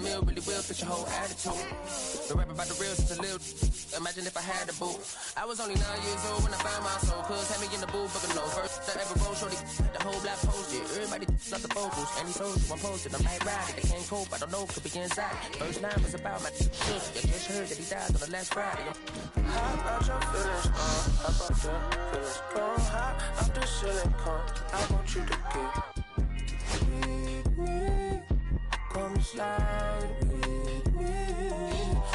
meal really will fit your whole attitude. The rap about the real since a little. Imagine if I had a boo. I was only 9 years old when I found my soul. Cuz had me in the booth, fucking no first I ever wrote. Shorty, the whole block posted. Everybody love the vocals. And he told you I'm posted. I'm like riding. They can't cope. I don't know. Could be inside. First line was about my sister. I just heard that he died on the last Friday. How about your feelings? How about your feelings? Come high off the ceiling. Come, I want you to get with me. Come slide with me.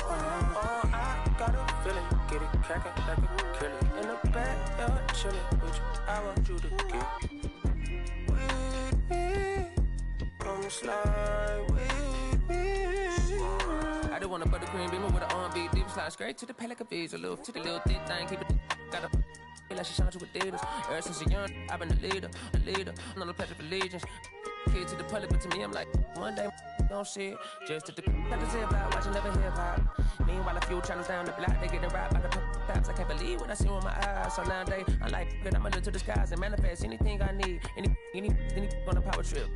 I got a feeling. Get it crackin' like a killer. In the back, you're chillin' with you. I want you to get with me. Come slide with me. I do want a buttercream beamer with an R&B deep slide straight to the pay like a visa. Little to the little thick thing, keep it got a feel like she shines with Adidas. Ever since a young, I've been the leader. I'm on the pledge of allegiance. Kid to the public, but to me, I'm like, one day, don't see it. Just to the got to say about watching never hip hop. Meanwhile, a few channels down the block, they getting robbed by the cops. I can't believe what I see with my eyes. So nowadays, I'm like, good, I'ma look to the skies and manifest anything I need. Any on a power trip.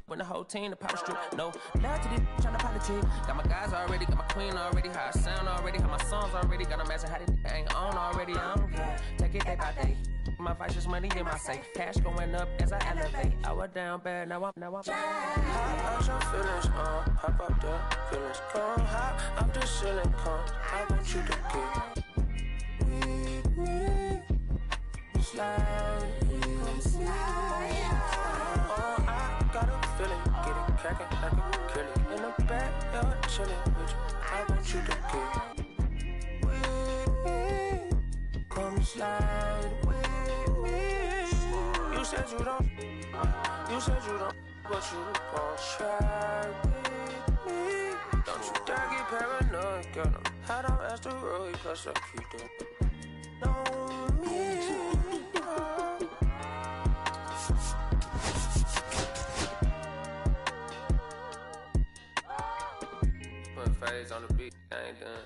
When the whole team, the power strip. No, love to this trying to politic. Got my guys already, got my queen already. How I sound already, how my songs already. Got them asking how they ain't on already. I don't care. Take it day by day. My vice is money in my safe. Cash going up as I elevate. I was down bad, now I'm How about your feelings? How about the feelings? Come high off the ceiling. Come, I want you to get with me. Slide with me. I got a feeling. Get it crackin' like a killer. In the back, you're chillin' with you. I want you to get with me. Come slide with me. You said you don't. You said you don't. But you gon' try with me. Don't you dare get paranoid, girl. I'm hot on asteroid, plus I keep them on me. Put phase on the beat, I ain't done.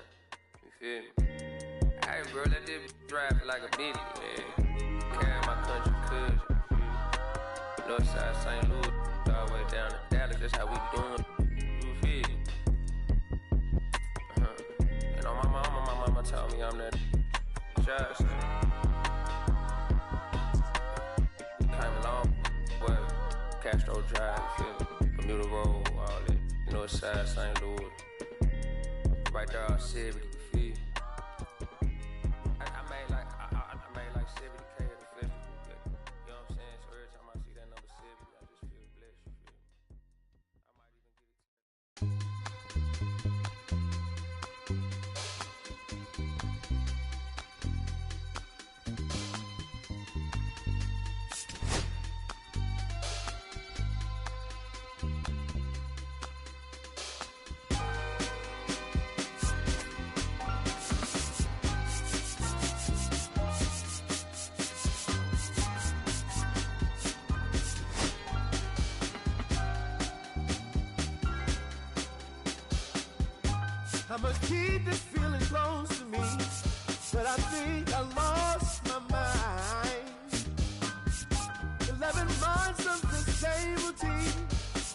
You feel me? Hey, bro, let this drive like a bitch, man. Carry my country cousin. Northside St. Louis, all the way down to Dallas, that's how we doing. You feel me? And on my mama told me I'm that just came along, well, Castro Drive, you feel me? Bermuda Road, all that. Northside St. Louis, right there, all 70, you feel me? I made like 70K at the festival. You know what I'm saying? So every time I see that number 70, I just feel blessed, you feel me? I might even get it. I must keep this feeling close to me, but I think I lost my mind. 11 months of disability,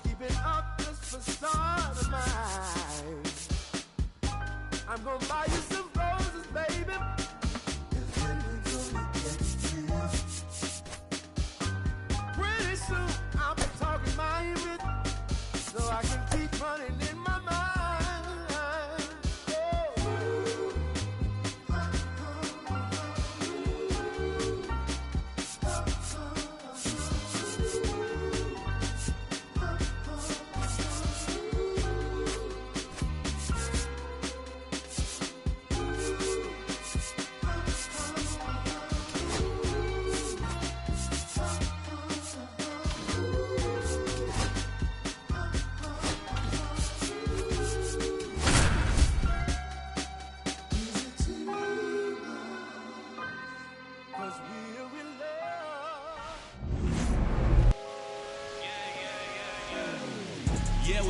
keeping up this facade of mine. I'm gonna buy you some roses, baby. Pretty soon I'll be talking my image, so I can keep running in my mind.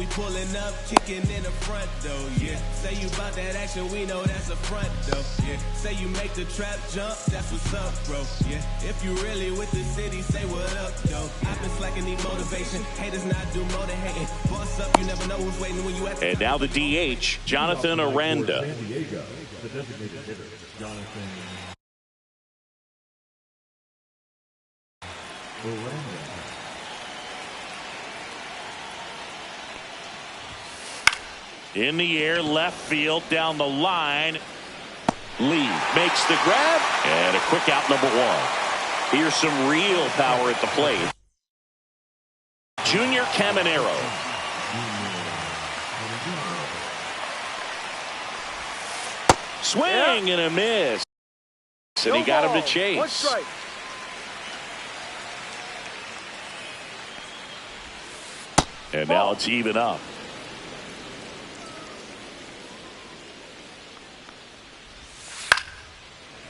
we pulling up, kicking in the front door, yeah. Say you about that action, we know that's a front door, yeah. Say you make the trap jump, that's what's up, bro, yeah. If you really with the city, say what up, though. I've been slacking, need motivation. Haters not do more than hating. Boss up, you never know who's waiting when you at the And now the DH, Jonathan Aranda. San Diego, the designated hitter, Jonathan Aranda. In the air, left field, down the line. Lee makes the grab, and a quick out, number one. Here's some real power at the plate. Junior Caminero. Swing and a miss. And he got him to chase. One strike. And now it's even up.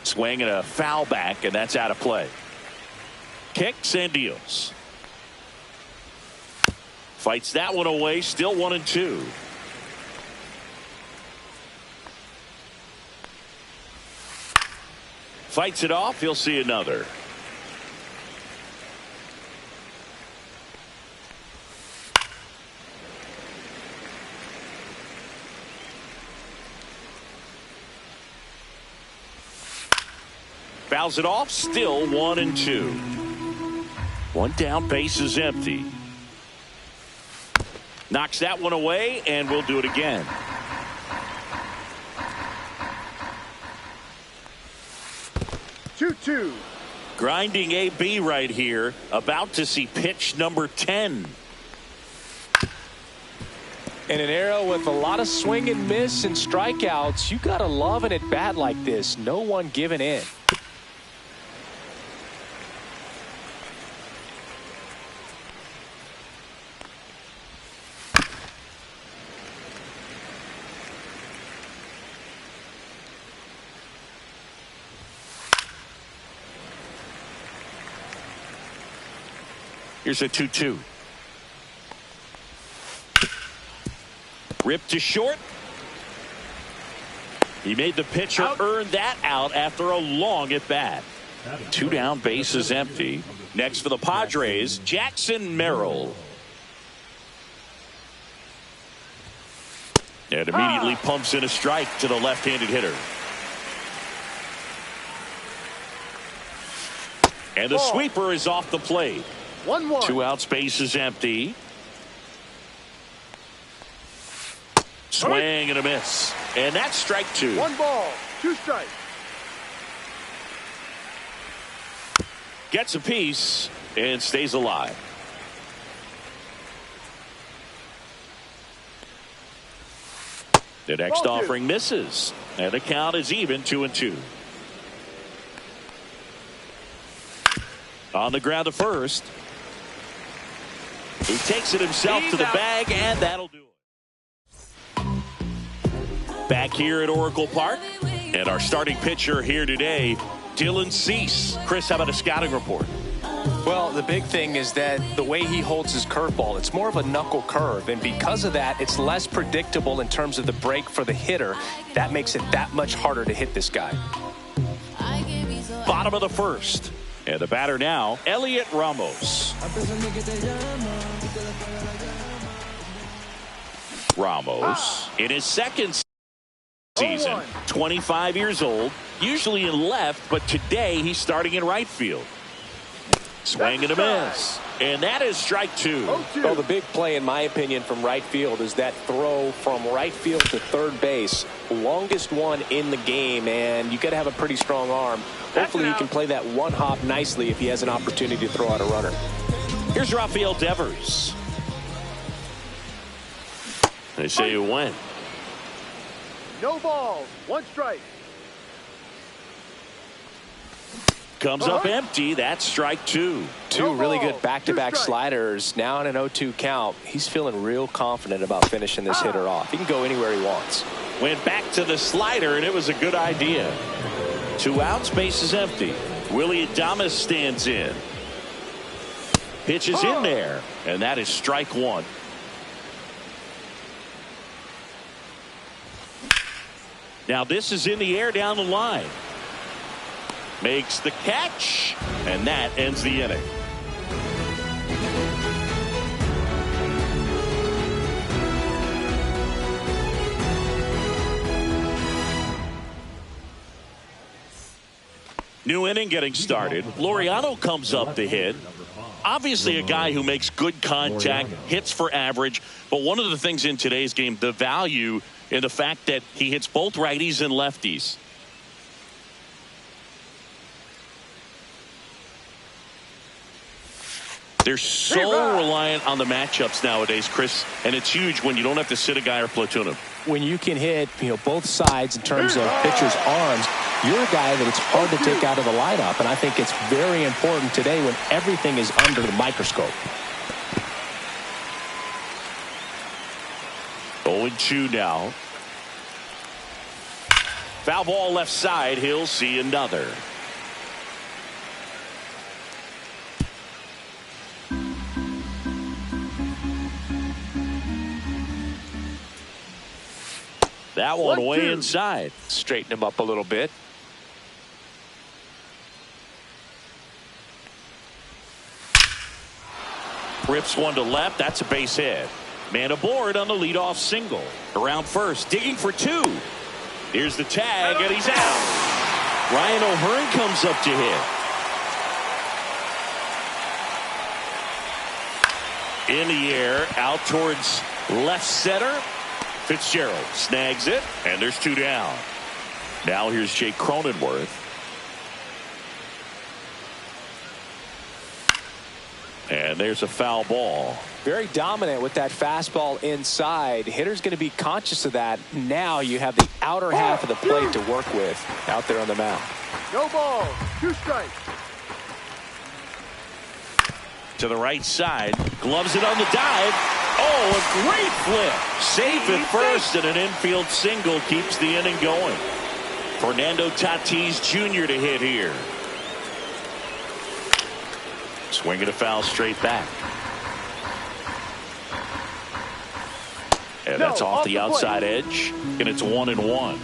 Swing and a foul back, and that's out of play. Kicks and deals. Fights that one away, still 1-2. Fights it off, he'll see another. Fouls it off, still 1-2. One down, base is empty. Knocks that one away, and we'll do it again. Two. Grinding AB right here, about to see pitch number 10. In an era with a lot of swing and miss and strikeouts, you gotta love an at-bat like this. No one giving in. Here's a 2-2. Ripped to short. He made the pitcher earn that out after a long at bat. Two down, base is empty. Next for the Padres, Jackson Merrill. And immediately pumps in a strike to the left-handed hitter. And the sweeper is off the plate. 1-1. 2 outs, base is empty. Swing and a miss. And that's strike 2. 1 ball, 2 strikes. Gets a piece and stays alive. The next offering misses. And the count is even 2-2. On the ground to first. He takes it himself to the bag, and that'll do it. Back here at Oracle Park, and our starting pitcher here today, Dylan Cease. Chris, how about a scouting report? Well, the big thing is that the way he holds his curveball, it's more of a knuckle curve, and because of that, it's less predictable in terms of the break for the hitter. That makes it that much harder to hit this guy. Bottom of the first. And the batter now, Elliot Ramos. Ramos in his second season, 25 years old, usually in left, but today he's starting in right field. Swing and a miss. And that is strike 2. Well, the big play, in my opinion, from right field is that throw from right field to third base. Longest one in the game, and you got to have a pretty strong arm. Hopefully he can play that one hop nicely if he has an opportunity to throw out a runner. Here's Rafael Devers. They say you win. No balls, 1 strike. Comes up empty. That's strike 2. Two really good back-to-back sliders. Now in an 0-2 count. He's feeling real confident about finishing this hitter off. He can go anywhere he wants. Went back to the slider, and it was a good idea. 2 outs, base is empty. Willie Adames stands in. Pitch is in there, and that is strike 1. Now this is in the air down the line. Makes the catch, and that ends the inning. New inning getting started. Laureano comes up to hit. Obviously a guy who makes good contact, hits for average. But one of the things in today's game, the value in the fact that he hits both righties and lefties. They're so reliant on the matchups nowadays, Chris, and it's huge when you don't have to sit a guy or platoon him. When you can hit, both sides in terms of pitchers' arms, you're a guy that it's hard to take out of the lineup, and I think it's very important today when everything is under the microscope. 0-2 now. Foul ball left side. He'll see another. That one way inside. Straighten him up a little bit. Rips one to left. That's a base hit. Man aboard on the leadoff single. Around first, digging for two. Here's the tag, and he's out. Ryan O'Hearn comes up to hit. In the air, out towards left center. Fitzgerald snags it, and there's two down. Now here's Jake Cronenworth. And there's a foul ball. Very dominant with that fastball inside. Hitter's going to be conscious of that. Now you have the outer half of the plate to work with out there on the mound. No ball. 2 strikes. To the right side. Gloves it on the dive. Oh, a great flip. Safe at first, and an infield single keeps the inning going. Fernando Tatis Jr. to hit here. Swinging a foul straight back. And that's off the outside edge, and it's 1-1.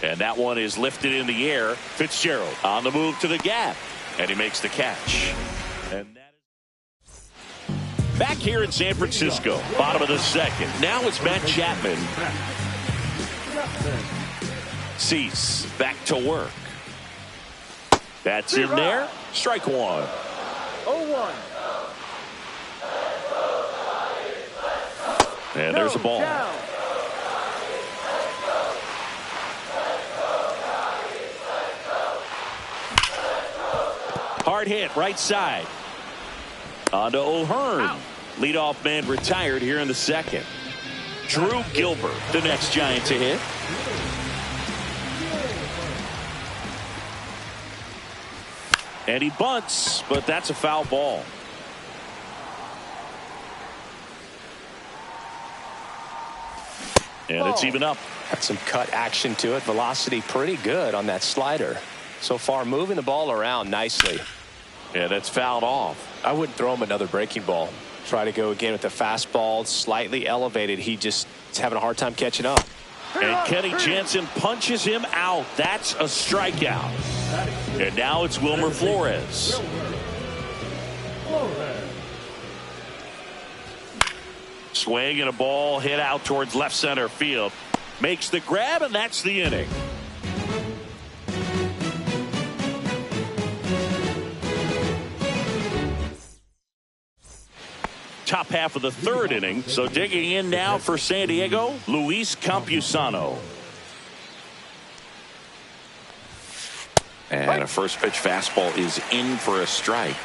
And that one is lifted in the air. Fitzgerald on the move to the gap, and he makes the catch. And that is back here in San Francisco, bottom of the second. Now it's Matt Chapman. Cease back to work. That's in there. Strike one. 0-1. And there's a ball. Hard hit, right side. On to O'Hearn. Leadoff man retired here in the second. Drew Gilbert, the next Giant to hit. And he bunts, but that's a foul ball. And it's even up. Got some cut action to it. Velocity pretty good on that slider. So far moving the ball around nicely. And it's fouled off. I wouldn't throw him another breaking ball. Try to go again with the fastball slightly elevated. He just is having a hard time catching up. And Kenny Jansen punches him out. That's a strikeout. And now it's Wilmer Flores. Swing and a ball hit out towards left center field. Makes the grab, and that's the inning. Top half of the third inning. So digging in now for San Diego, Luis Campusano. And a first pitch fastball is in for a strike.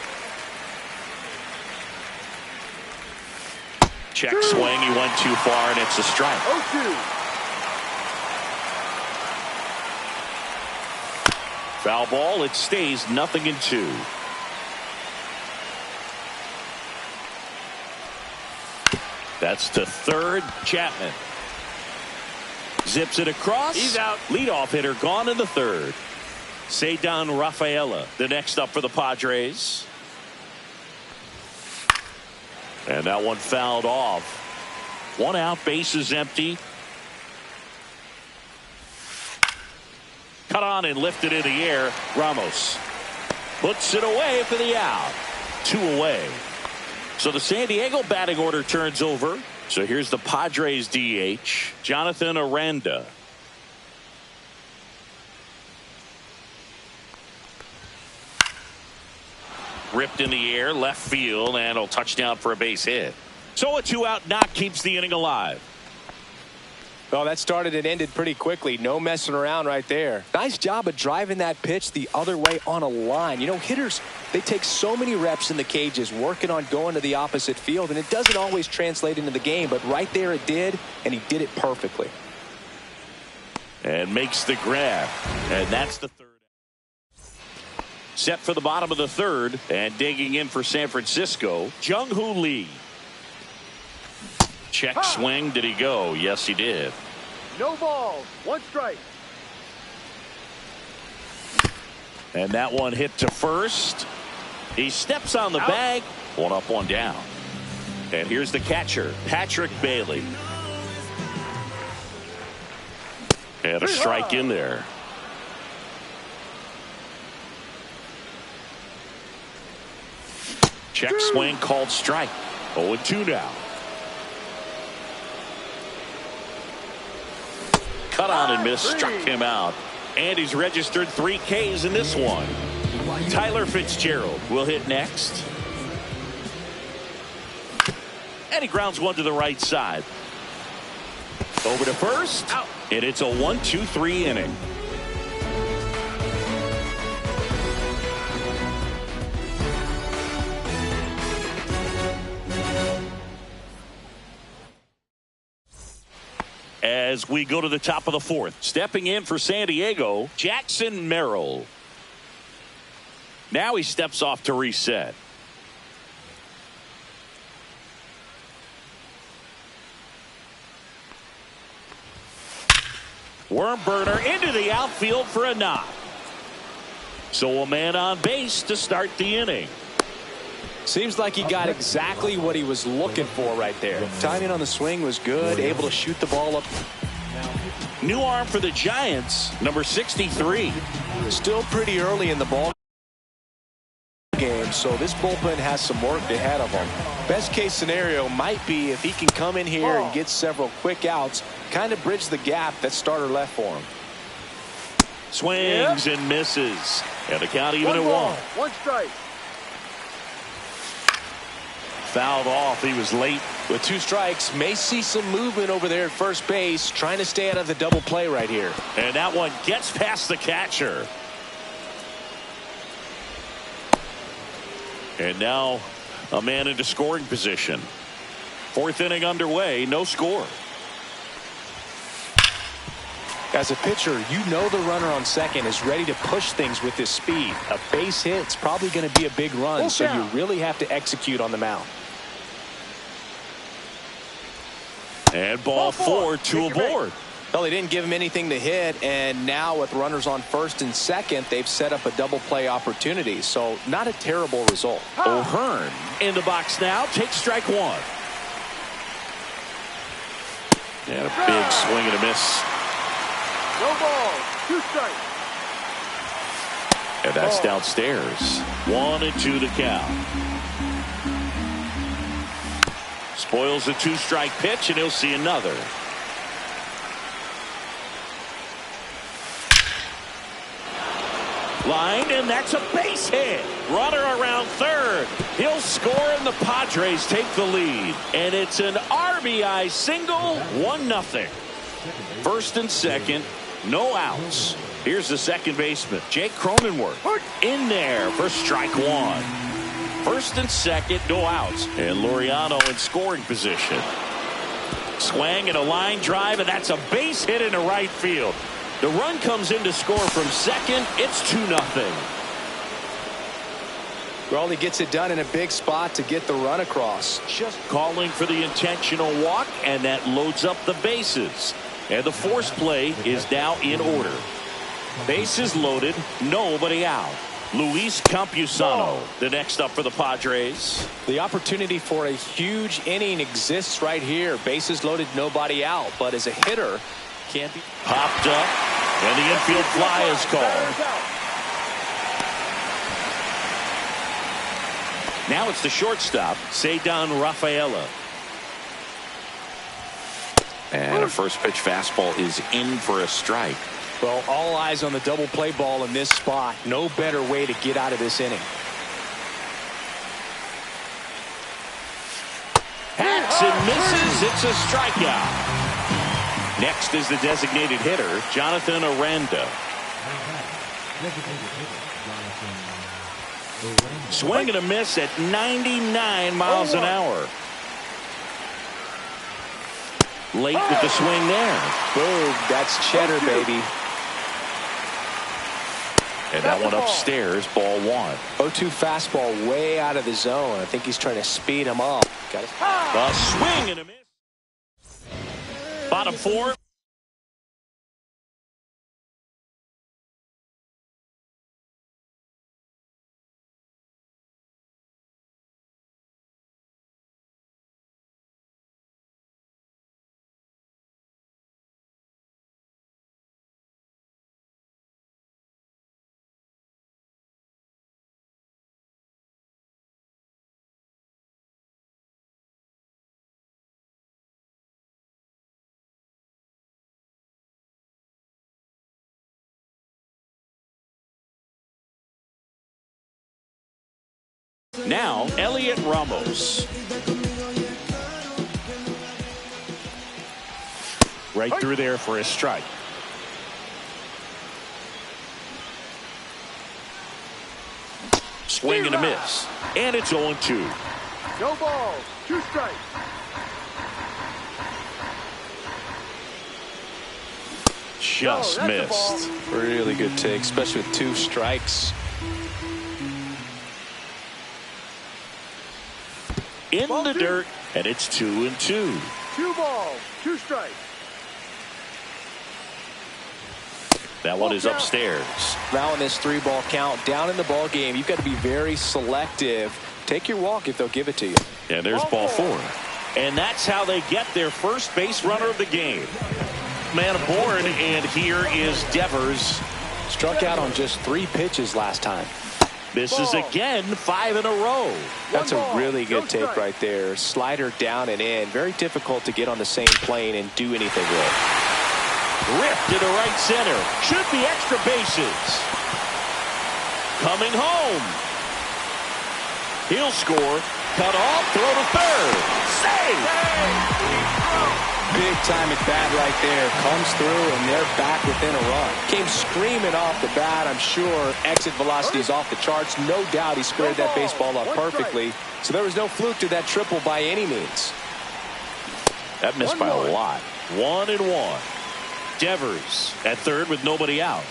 Check swing. He went too far, and it's a strike. 0-2. Foul ball. It stays 0-2. That's to third. Chapman zips it across. He's out. Leadoff hitter gone in the third. Ceddanne Rafaela, the next up for the Padres. And that one fouled off. One out, bases empty. Cut on and lifted in the air. Ramos puts it away for the out. 2 away. So the San Diego batting order turns over. So here's the Padres DH, Jonathan Aranda. Ripped in the air, left field, and a touchdown for a base hit. So a 2-out knock keeps the inning alive. Well, that started and ended pretty quickly. No messing around right there. Nice job of driving that pitch the other way on a line. You know, hitters, they take so many reps in the cages working on going to the opposite field, and it doesn't always translate into the game, but right there it did, and he did it perfectly. And makes the grab. And that's the third. Set for the bottom of the third, and digging in for San Francisco, Jung-Hoo Lee. Check swing. Did he go? Yes, he did. No balls. 1 strike. And that one hit to first. He steps on the bag. 1 up, 1 down. And here's the catcher, Patrick Bailey. And a strike in there. Check swing called strike. 0-2 now. Cut on and missed, struck him out. And he's registered 3 Ks in this one. Tyler Fitzgerald will hit next. And he grounds one to the right side. Over to first. And it's a 1-2-3 inning. As we go to the top of the 4th, stepping in for San Diego, Jackson Merrill. Now he steps off to reset. Worm burner into the outfield for a knock. So a man on base to start the inning. Seems like he got exactly what he was looking for right there. Timing on the swing was good, able to shoot the ball up. New arm for the Giants, number 63. Still pretty early in the ball game, so this bullpen has some work ahead of him. Best case scenario might be if he can come in here and get several quick outs, kind of bridge the gap that starter left for him. Swings and misses. And the count even at 1. 1 strike. Fouled off. He was late. With 2 strikes, may see some movement over there at first base, trying to stay out of the double play right here. And that one gets past the catcher. And now a man into scoring position. 4th inning underway, no score. As a pitcher, you know the runner on second is ready to push things with his speed. A base hit's probably going to be a big run, so you really have to execute on the mound. And ball 4, 2 aboard. Well, they didn't give him anything to hit, and now with runners on first and second, they've set up a double play opportunity, so not a terrible result. O'Hearn in the box now, takes strike 1. And a big swing and a miss. No ball. 2 strikes. And that's downstairs. 1-2 the count. Spoils a 2-strike pitch, and he'll see another. Line, and that's a base hit. Runner around third. He'll score, and the Padres take the lead. And it's an RBI single, 1-0. First and second, no outs. Here's the second baseman, Jake Cronenworth, in there for strike 1. First and second, no outs. And Laureano in scoring position. Swing and a line drive, and that's a base hit into right field. The run comes in to score from second. It's 2-0. Well, he gets it done in a big spot to get the run across. Just calling for the intentional walk, and that loads up the bases. And the force play is now in order. Bases loaded, nobody out. Luis Campusano, the next up for the Padres. The opportunity for a huge inning exists right here. Bases loaded, nobody out. But as a hitter, can't be popped up. And the infield fly is called. Now it's the shortstop, Ceddanne Rafaela. And a first pitch fastball is in for a strike. Well, all eyes on the double play ball in this spot. No better way to get out of this inning. Hacks and misses. It's a strikeout. Next is the designated hitter, Jonathan Aranda. Swing and a miss at 99 miles an hour. Late with the swing there. Boom, that's cheddar, baby. And that one upstairs, ball 1. 0-2 fastball way out of the zone. I think he's trying to speed him up. Got it. A swing and a miss. Bottom 4. Now, Elliot Ramos. Right through there for a strike. Swing and a miss. And it's 0-2. No ball, 2 strikes. Just missed. Really good take, especially with 2 strikes. In the dirt, and it's 2-2. 2 balls, 2 strikes. That one is upstairs. Now in this 3-ball count, down in the ball game, you've got to be very selective. Take your walk if they'll give it to you. And there's ball 4. And that's how they get their first base runner of the game. Man aboard, and here is Devers. Struck out on just 3 pitches last time. Misses again, 5 in a row. That's a really good take right there. Slider down and in. Very difficult to get on the same plane and do anything with. Ripped to the right center. Should be extra bases. Coming home. He'll score. Cut off. Throw to third. Save! Big time at bat right there. Comes through, and they're back within a run. Came screaming off the bat. I'm sure exit velocity is off the charts. No doubt he squared that baseball up perfectly. So there was no fluke to that triple by any means. That missed by a lot. 1-1. Devers at third with nobody out.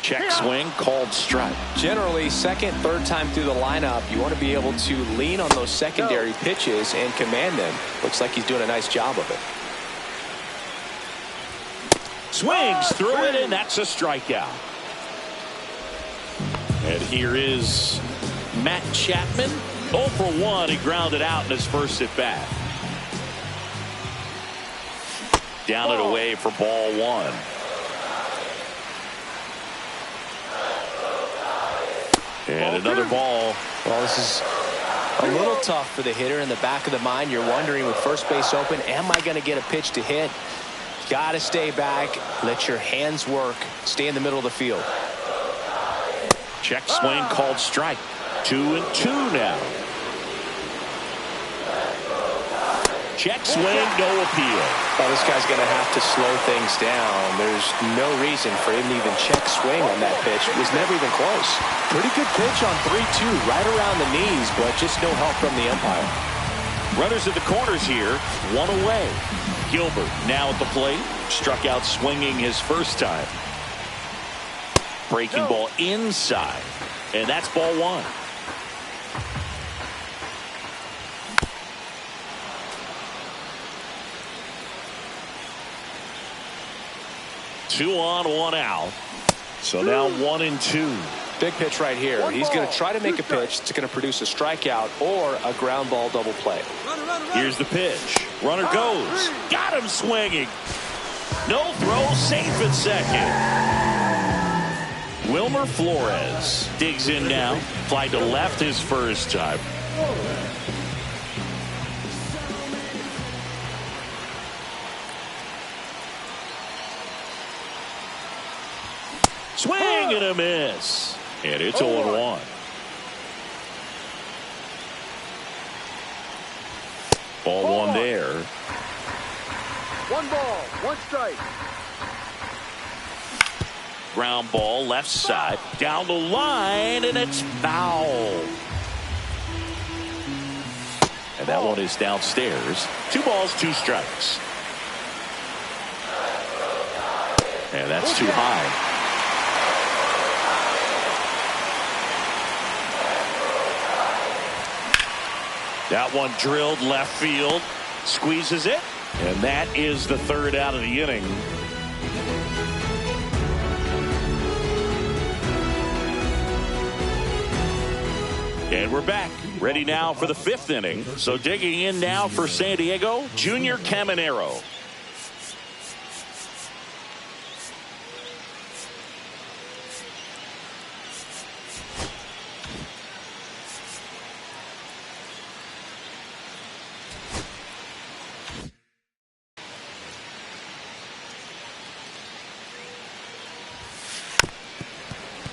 Check swing, called strike. Generally, second, third time through the lineup, you want to be able to lean on those secondary pitches and command them. Looks like he's doing a nice job of it. Swings through it, and that's a strikeout. And here is Matt Chapman. 0 for 1. He grounded out in his first at bat. Down and away for ball 1. And another ball. Well, this is a little tough for the hitter. In the back of the mind, you're wondering with first base open, am I going to get a pitch to hit? Got to stay back. Let your hands work. Stay in the middle of the field. Check swing, called strike. 2-2 now. Check swing, no appeal. Well, this guy's going to have to slow things down. There's no reason for him to even check swing on that pitch. It was never even close. Pretty good pitch on 3-2, right around the knees, but just no help from the umpire. Runners at the corners here, 1 away. Gilbert now at the plate. Struck out swinging his first time. Breaking ball inside. And that's ball 1. Two on, 1 out. So now 1-2. Big pitch right here. He's going to try to make a pitch that's going to produce a strikeout or a ground ball double play. Here's the pitch. Runner goes. Got him swinging. No throw, safe at second. Wilmer Flores digs in now. Fly to left his first time. Swing and a miss. And it's 0-1. Ball one there. 1 ball, 1 strike. Ground ball left side. Down the line, and it's foul. And that one is downstairs. 2 balls, 2 strikes. And that's too high. That one drilled left field. Squeezes it. And that is the 3rd out of the inning. And we're back. Ready now for the 5th inning. So digging in now for San Diego, Junior Caminero.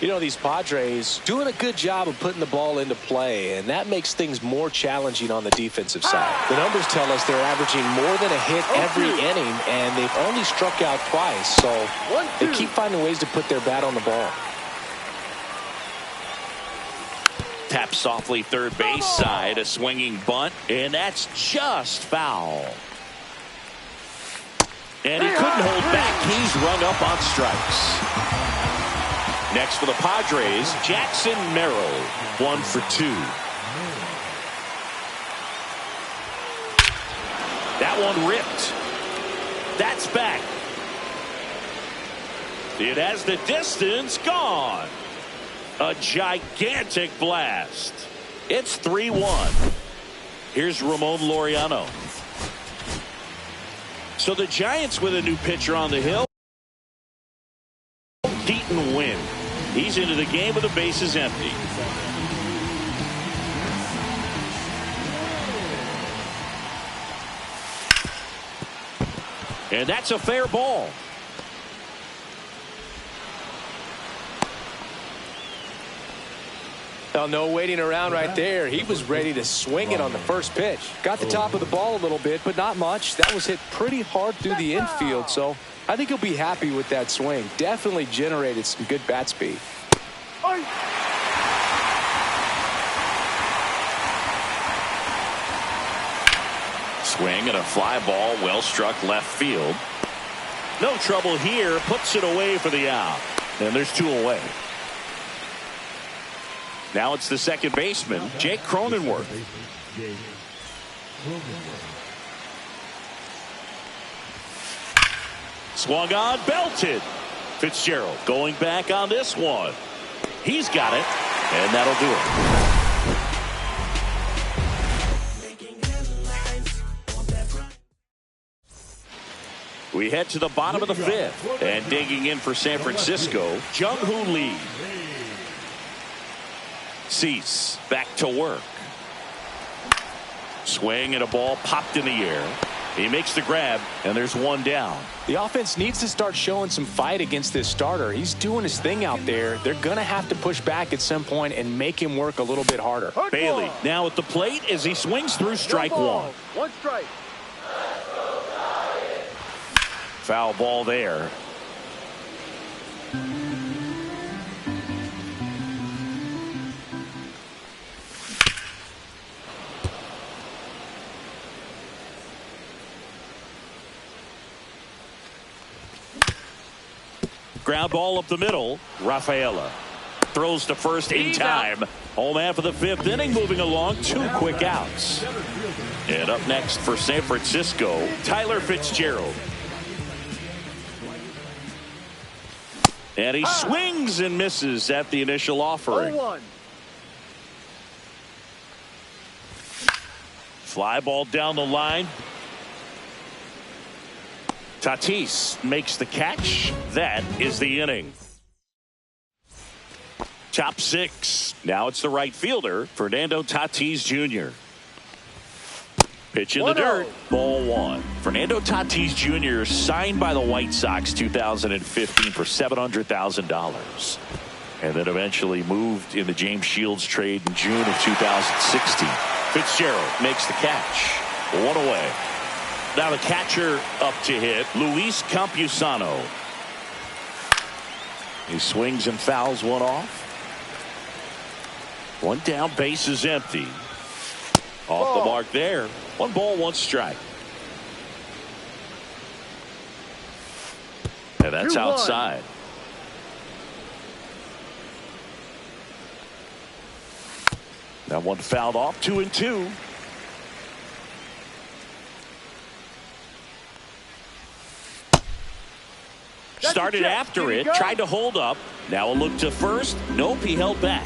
You know, these Padres doing a good job of putting the ball into play, and that makes things more challenging on the defensive side. The numbers tell us they're averaging more than a hit every inning, and they've only struck out twice, so they keep finding ways to put their bat on the ball. Tap softly third base side, a swinging bunt, and that's just foul. And he couldn't hold back. He's rung up on strikes. Next for the Padres, Jackson Merrill, 1 for 2. That one ripped. That's back. It has the distance gone. A gigantic blast. It's 3-1. Here's Ramon Laureano. So the Giants with a new pitcher on the hill. Deaton Wynn. He's into the game with the bases empty. And that's a fair ball. Well, no waiting around right there. He was ready to swing it on the first pitch. Got the top of the ball a little bit, but not much. That was hit pretty hard through the infield, so I think he'll be happy with that swing. Definitely generated some good bat speed. Swing and a fly ball, well struck left field. No trouble here, puts it away for the out. And there's 2 away. Now it's the second baseman, Jake Cronenworth. Swung on, belted. Fitzgerald going back on this one. He's got it, and that'll do it. We head to the bottom of the 5th, and digging in for San Francisco, Jung-Hoo Lee. Cease back to work. Swing and a ball popped in the air. He makes the grab, and there's 1 down. The offense needs to start showing some fight against this starter. He's doing his thing out there. They're going to have to push back at some point and make him work a little bit harder. Bailey now at the plate as he swings through strike 1. 1 strike. Foul ball there. Ground ball up the middle. Rafaela throws to first in time. Home half of the 5th inning, moving along. 2 quick outs. And up next for San Francisco, Tyler Fitzgerald. And he swings and misses at the initial offering. 0-1. Fly ball down the line. Tatis makes the catch. That is the inning. Top 6. Now it's the right fielder, Fernando Tatis Jr. Pitch in the dirt. Ball 1. Fernando Tatis Jr. signed by the White Sox 2015 for $700,000. And then eventually moved in the James Shields trade in June of 2016. Fitzgerald makes the catch. 1 away. Now the catcher up to hit, Luis Campusano. He swings and fouls one off. 1 down, base is empty. Off the mark there. 1 ball, 1 strike. And that's outside. That one fouled off. 2-2. Started after it, tried to hold up. Now a look to first. Nope, he held back.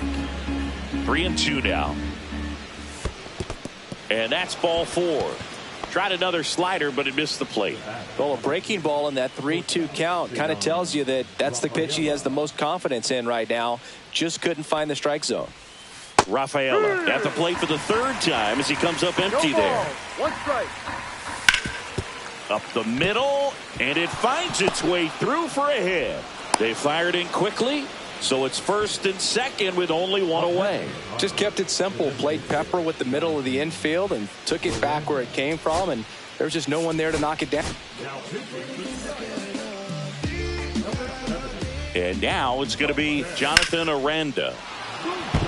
3-2 now. And that's ball 4. Tried another slider, but it missed the plate. Well, a breaking ball in that 3-2 count kind of tells you that that's the pitch he has the most confidence in right now. Just couldn't find the strike zone. Rafaela at the plate for the 3rd time as he comes up empty there. 1 strike. Up the middle, and it finds its way through for a hit. They fired in quickly, so it's 1st and 2nd with only 1 away. Just kept it simple. Played pepper with the middle of the infield and took it back where it came from, and there's just no one there to knock it down. And now it's going to be Jonathan Aranda.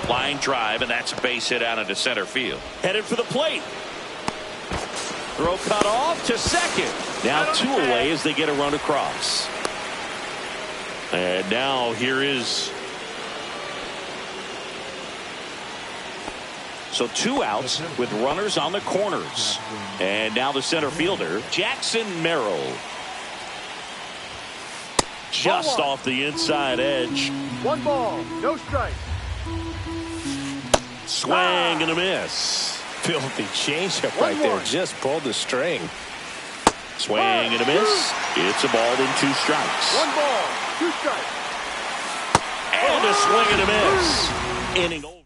Line drive, and that's a base hit out into center field. Headed for the plate. Throw cut off to second. Now 2 away as they get a run across. And now here is. So 2 outs with runners on the corners. And now the center fielder, Jackson Merrill. Just off the inside edge. 1 ball, no strike. Swing and a miss. Filthy changeup right there. Just pulled the string. Swing and a miss. It's a ball in 2 strikes. 1 ball, 2 strikes. And a swing and a miss. Inning over.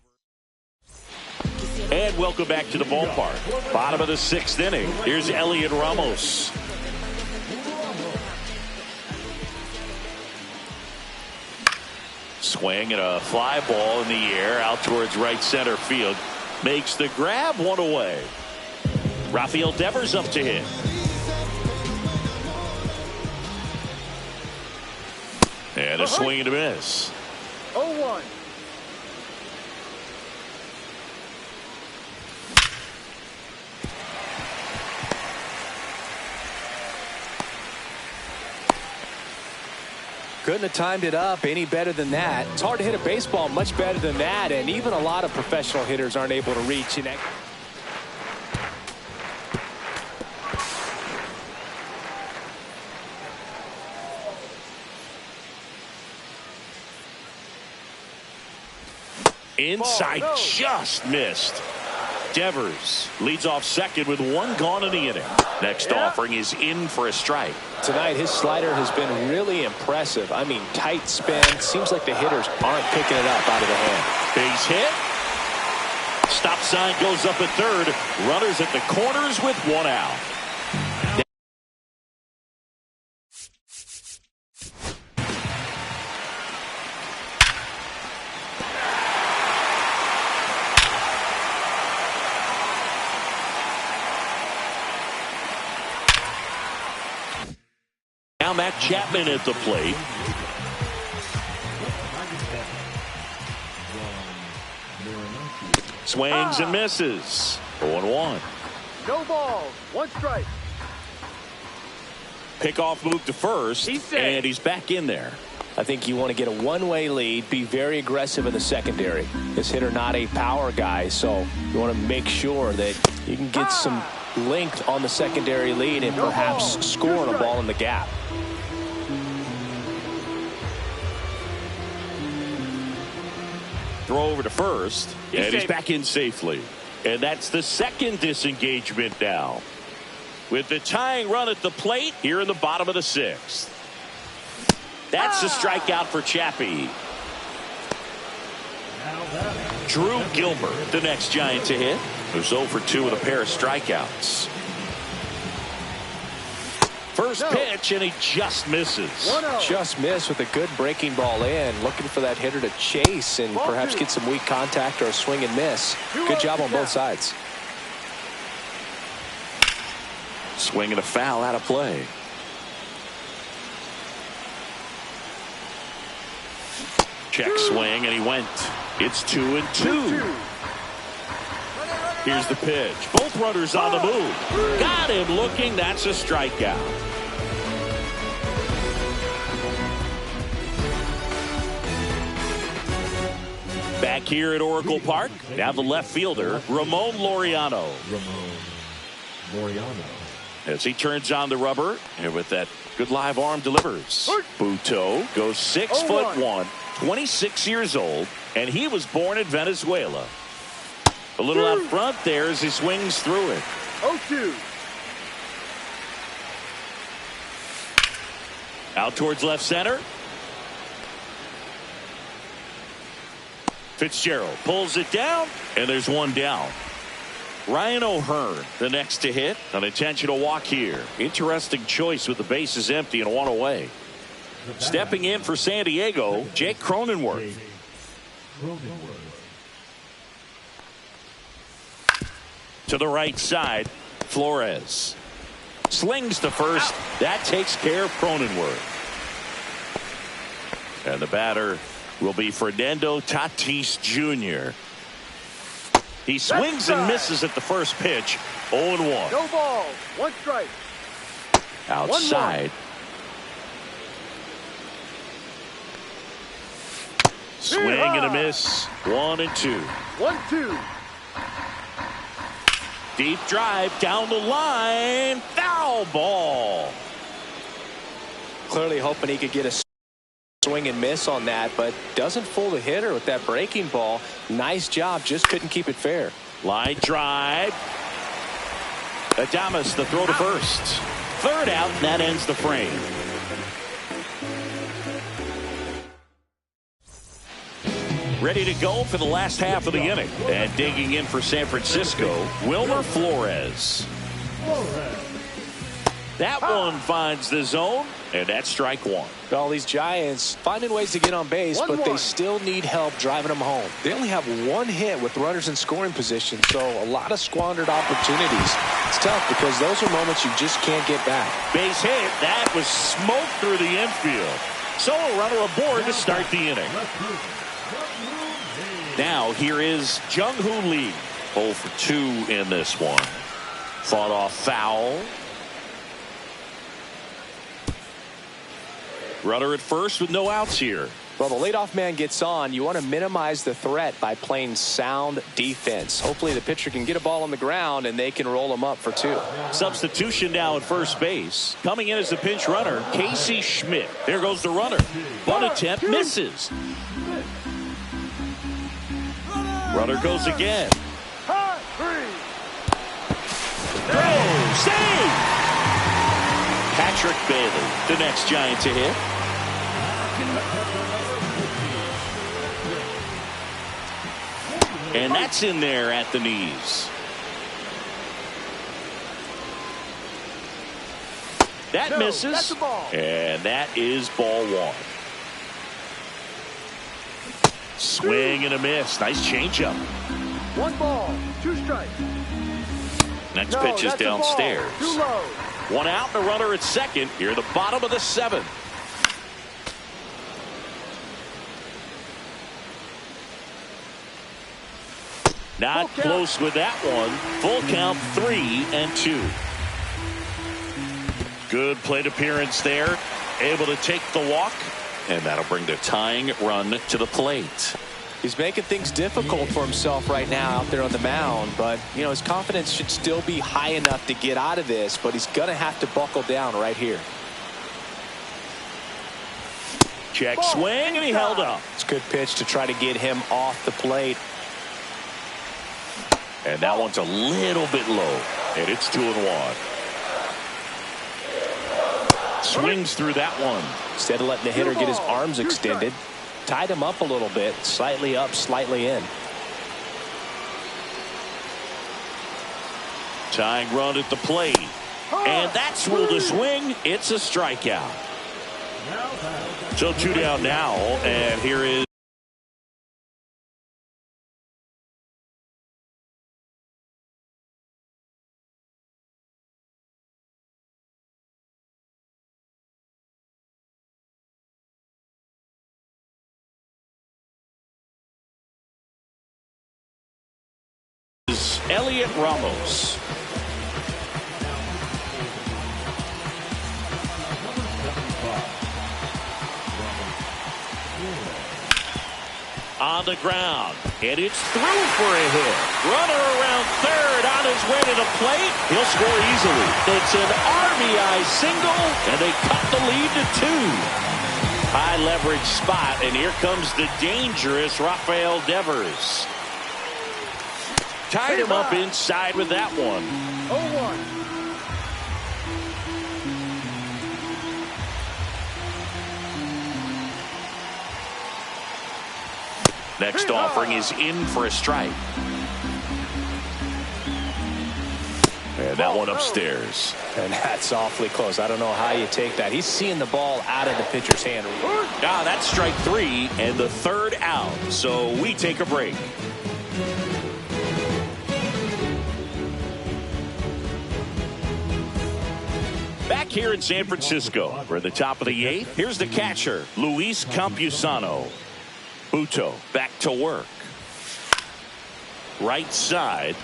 And welcome back to the ballpark. Bottom of the 6th inning. Here's Elliot Ramos. Swing and a fly ball in the air out towards right center field. Makes the grab. 1 away. Rafael Devers up to hit. And a swing and a miss. 0-1. Couldn't have timed it up any better than that. It's hard to hit a baseball much better than that, and even a lot of professional hitters aren't able to reach in that. Inside, just missed. Devers leads off second with 1 gone in the inning. Next offering is in for a strike. Tonight, his slider has been really impressive. I mean, tight spin. Seems like the hitters aren't picking it up out of the hand. Base hit. Stop sign goes up at third. Runners at the corners with 1 out. Now Matt Chapman at the plate. Swings and misses. 0-1. No balls, 1 strike. Pickoff move to first, and he's back in there. I think you want to get a one-way lead, be very aggressive in the secondary. This hitter not a power guy, so you want to make sure that you can get some length on the secondary lead and perhaps score on a ball in the gap. Throw over to first, and he's back in safely. And that's the second disengagement now. with the tying run at the plate here in the bottom of the 6th. That's a strikeout for Chappie. Drew Gilbert, the next Giant to hit, who's 0 for 2 with a pair of strikeouts. First pitch, and he just misses. Just missed with a good breaking ball in. Looking for that hitter to chase and perhaps get some weak contact or a swing and miss. Good job on both sides. Swing and a foul out of play. Check swing, and he went. It's 2-2. Here's the pitch. Both runners on the move. Got him looking. That's a strikeout. Back here at Oracle Park, now the left fielder, Ramon Laureano. As he turns on the rubber, and with that good live arm delivers. Buto goes 6'1", 26 years old, and he was born in Venezuela. A little out front there as he swings through it. 0-2. Out towards left center. Fitzgerald pulls it down, and there's one down. Ryan O'Hearn, the next to hit. An intentional walk here. Interesting choice with the bases empty and one away. Stepping in for San Diego, Jake Cronenworth. To the right side, Flores. Slings to first. That takes care of Cronenworth. And the batter will be Fernando Tatis Jr. He swings and misses at the first pitch. 0-1. No ball. 1 strike. Outside. Swing and a miss. 1-2. 1-2. Deep drive down the line. Foul ball. Clearly hoping he could get a swing and miss on that, but doesn't fool the hitter with that breaking ball. Nice job, just couldn't keep it fair. Line drive. Adames, the throw to first. Third out, and that ends the frame. Ready to go for the last half of the inning. And digging in for San Francisco, Wilmer Flores. That one finds the zone, and that's strike 1. All these Giants finding ways to get on base, but they still need help driving them home. They only have 1 hit with runners in scoring position, so a lot of squandered opportunities. It's tough because those are moments you just can't get back. Base hit. That was smoked through the infield. So a runner aboard to start the inning. Now here is Jung-Hoo Lee. 0 for 2 in this one. Fought off foul. Runner at first with no outs here. Well, the leadoff man gets on. You want to minimize the threat by playing sound defense. Hopefully the pitcher can get a ball on the ground and they can roll him up for 2. Substitution now at first base. Coming in as a pinch runner, Casey Schmidt. There goes the runner. One attempt misses. Runner goes again. No, save! Patrick Bailey, the next Giant to hit. And that's in there at the knees. That misses. And that is ball 1. Swing and a miss. Nice changeup. 1 ball, 2 strikes. Next pitch is downstairs. Too low. 1 out and a runner at second. Here at the bottom of the 7th. Not close with that one. Full count, 3-2. Good plate appearance there. Able to take the walk. And that'll bring the tying run to the plate. He's making things difficult for himself right now out there on the mound, but you know his confidence should still be high enough to get out of this, but he's going to have to buckle down right here. Check swing, and he held up. It's a good pitch to try to get him off the plate. And that one's a little bit low, and it's 2-1. Swings through that one. Instead of letting the hitter get his arms extended, tied him up a little bit, slightly up, slightly in. Tying run at the plate. And that's ruled a swing. It's a strikeout. So 2 down now, and here is Elliot Ramos. On the ground, and it's through for a hit. Runner around third, on his way to the plate. He'll score easily. It's an RBI single, and they cut the lead to 2. High leverage spot, and here comes the dangerous Rafael Devers. Tied him up inside with that one. 0-1. Next offering is in for a strike. And that one upstairs. And that's awfully close. I don't know how you take that. He's seeing the ball out of the pitcher's hand. Ah, that's strike 3 and the 3rd out. So we take a break. Back here in San Francisco, we're at the top of the 8th. Here's the catcher, Luis Campusano. Buto back to work. Right side.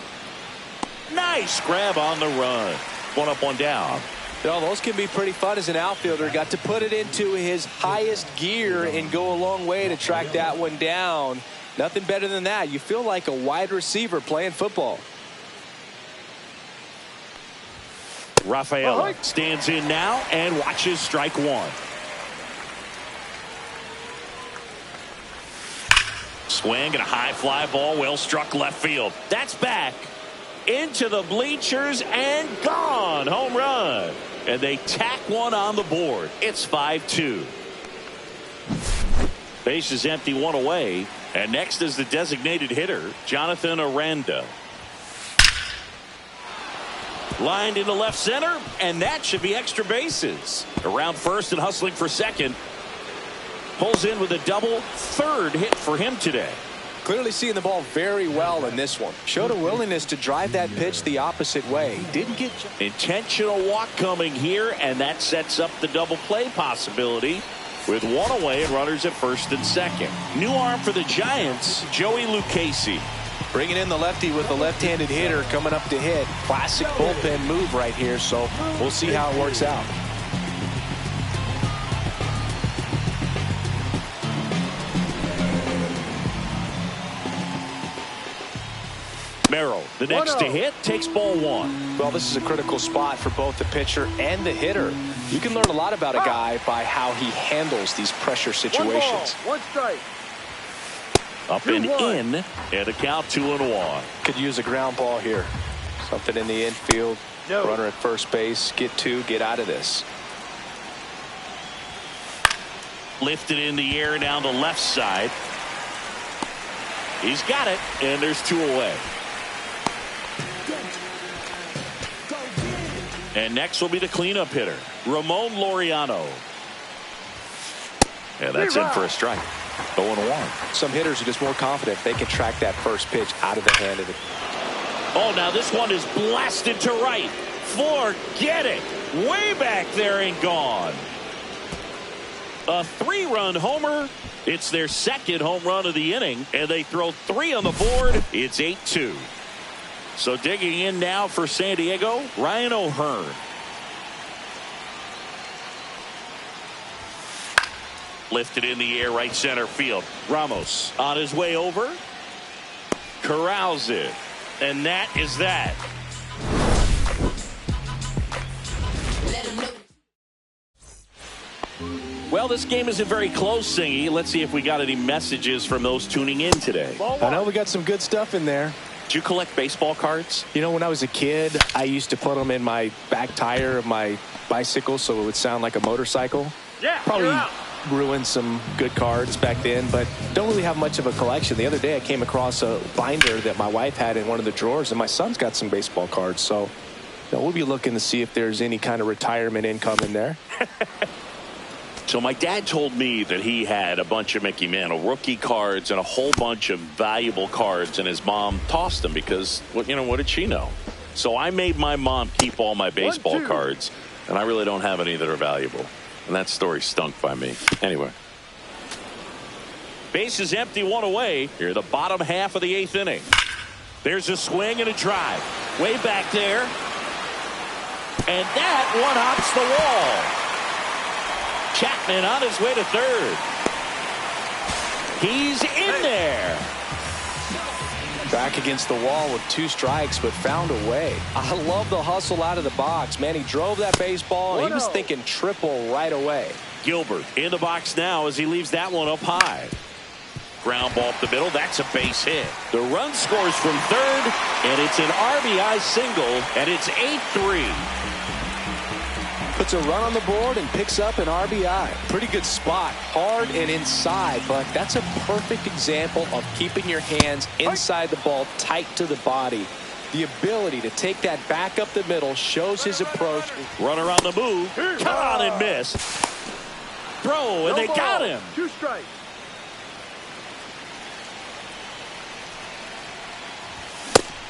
Nice grab on the run. 1 up, 1 down. You know, those can be pretty fun as an outfielder. Got to put it into his highest gear and go a long way to track that one down. Nothing better than that. You feel like a wide receiver playing football. Rafael stands in now and watches strike 1. Swing and a high fly ball, well struck left field. That's back into the bleachers and gone. Home run. And they tack one on the board. It's 5-2. Base is empty, 1 away. And next is the designated hitter, Jonathan Aranda. Lined into left center, and that should be extra bases. Around first and hustling for second. Pulls in with a double, 3rd hit for him today. Clearly seeing the ball very well in this one. Showed a willingness to drive that pitch the opposite way. Didn't get intentional walk coming here, and that sets up the double play possibility with 1 away and runners at first and second. New arm for the Giants, Joey Lucchesi. Bringing in the lefty with the left-handed hitter coming up to hit. Classic bullpen move right here, so we'll see how it works out. Merrill, the next to hit, takes ball 1. Well, this is a critical spot for both the pitcher and the hitter. You can learn a lot about a guy by how he handles these pressure situations. 1 strike. Up and in, and a count 2-1. Could use a ground ball here. Something in the infield. No. Runner at first base. Get 2, get out of this. Lifted in the air down the left side. He's got it, and there's 2 away. And next will be the cleanup hitter, Ramon Laureano. And that's in for a strike. 0-1. Some hitters are just more confident they can track that first pitch out of the hand of it. Oh, now this one is blasted to right. Forget it. Way back there and gone. A 3-run homer. It's their 2nd home run of the inning, and they throw 3 on the board. It's 8-2. So digging in now for San Diego, Ryan O'Hearn. Lifted in the air, right center field. Ramos on his way over. Corrals it. And that is that. Well, this game isn't very close, Singy. Let's see if we got any messages from those tuning in today. I know we got some good stuff in there. Do you collect baseball cards? You know, when I was a kid, I used to put them in my back tire of my bicycle so it would sound like a motorcycle. Yeah, probably ruined some good cards back then, but don't really have much of a collection. The other day I came across a binder that my wife had in one of the drawers, and my son's got some baseball cards. So we'll be looking to see if there's any kind of retirement income in there. So my dad told me that he had a bunch of Mickey Mantle rookie cards and a whole bunch of valuable cards, and his mom tossed them because, what did she know? So I made my mom keep all my baseball cards, and I really don't have any that are valuable. And that story stunk by me. Anyway. Base is empty, one away. Here, the bottom half of the 8th inning. There's a swing and a drive. Way back there. And that one hops the wall. Chapman on his way to third. He's in there. Back against the wall with 2 strikes, but found a way. I love the hustle out of the box. Man, he drove that baseball, and he was thinking triple right away. Gilbert in the box now as he leaves that one up high. Ground ball up the middle. That's a base hit. The run scores from third, and it's an RBI single, and it's 8-3. Puts a run on the board and picks up an RBI. Pretty good spot, hard and inside, but that's a perfect example of keeping your hands inside the ball, tight to the body. The ability to take that back up the middle shows his approach. Runner on the move. Come on and miss. Throw, and they got him. 2 strikes.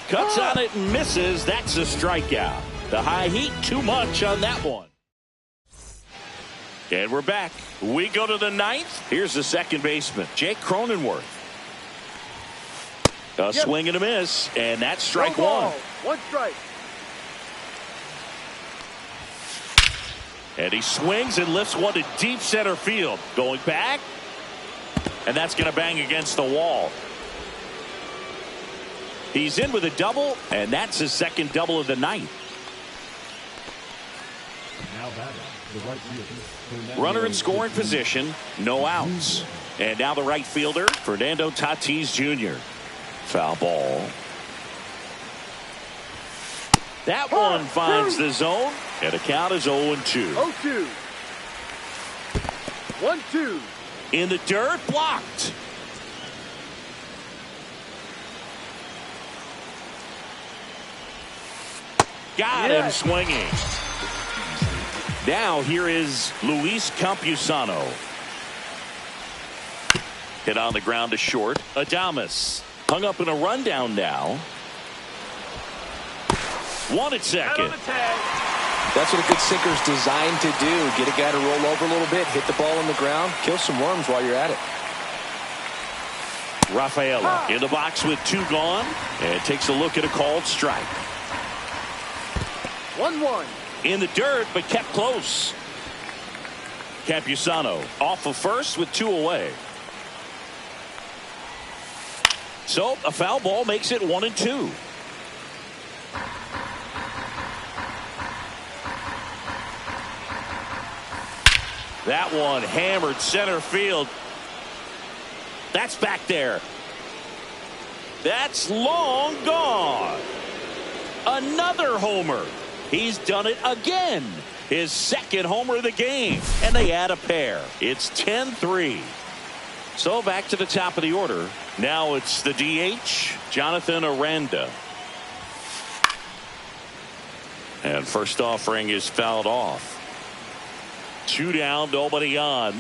Cuts on it and misses. That's a strikeout. The high heat, too much on that one. And we're back. We go to the 9th. Here's the second baseman, Jake Cronenworth. A swing and a miss, and that's strike one. 1 strike. And he swings and lifts one to deep center field. Going back, and that's going to bang against the wall. He's in with a double, and that's his second double of the night. Now batting, the right fielder. Runner in scoring position, no outs. And now the right fielder, Fernando Tatis Jr. Foul ball. That one finds the zone, and the count is 0-2. 0-2. 1-2. In the dirt, blocked. Got him swinging. Now here is Luis Campusano. Hit on the ground to short. Adames hung up in a rundown now. One at second. That's what a good sinker's designed to do. Get a guy to roll over a little bit, hit the ball on the ground, kill some worms while you're at it. Rafaela in the box with 2 gone, and takes a look at a called strike. 1-1. In the dirt, but kept close. Campusano off of first with 2 away. So a foul ball makes it 1-2. That one hammered center field. That's back there. That's long gone. Another homer. He's done it again. His second homer of the game. And they add a pair. It's 10-3. So back to the top of the order. Now it's the DH, Jonathan Aranda. And first offering is fouled off. 2 down, nobody on.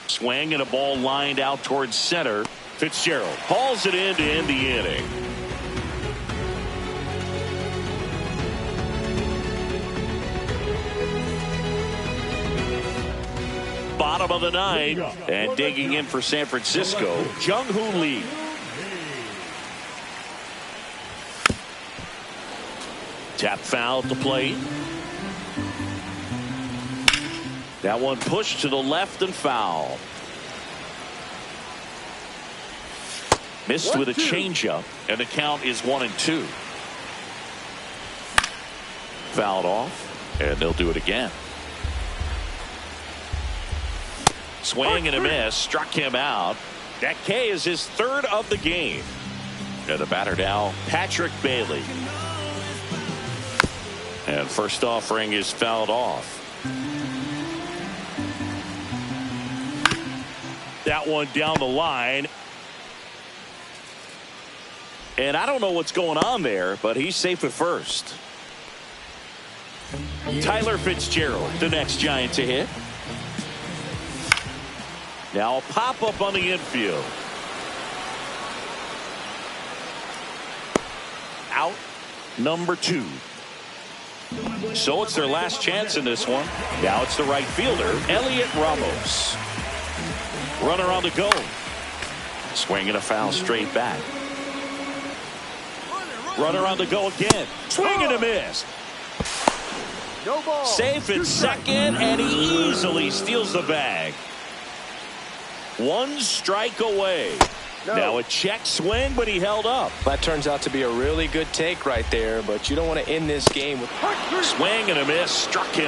Swing and a ball lined out towards center. Fitzgerald hauls it in to end the inning. Bottom of the 9th, and digging in for San Francisco, Jung-Hoo Lee. Tap foul at the plate. That one pushed to the left and foul. Missed with a changeup, and the count is 1-2. Fouled off, and they'll do it again. Swing and a miss, struck him out. That K is his 3rd of the game. And the batter now, Patrick Bailey. And first offering is fouled off. That one down the line. And I don't know what's going on there, but he's safe at first. Tyler Fitzgerald, the next Giant to hit. Now a pop-up on the infield. Out number 2. So it's their last chance in this one. Now it's the right fielder, Elliot Ramos. Runner on the go. Swinging a foul straight back. Runner on the go again. Swing and a miss. No ball. Safe at second, and he easily steals the bag. 1 strike away. No. Now a check swing, but he held up. That turns out to be a really good take right there, but you don't want to end this game with Swing and a miss. Struck him.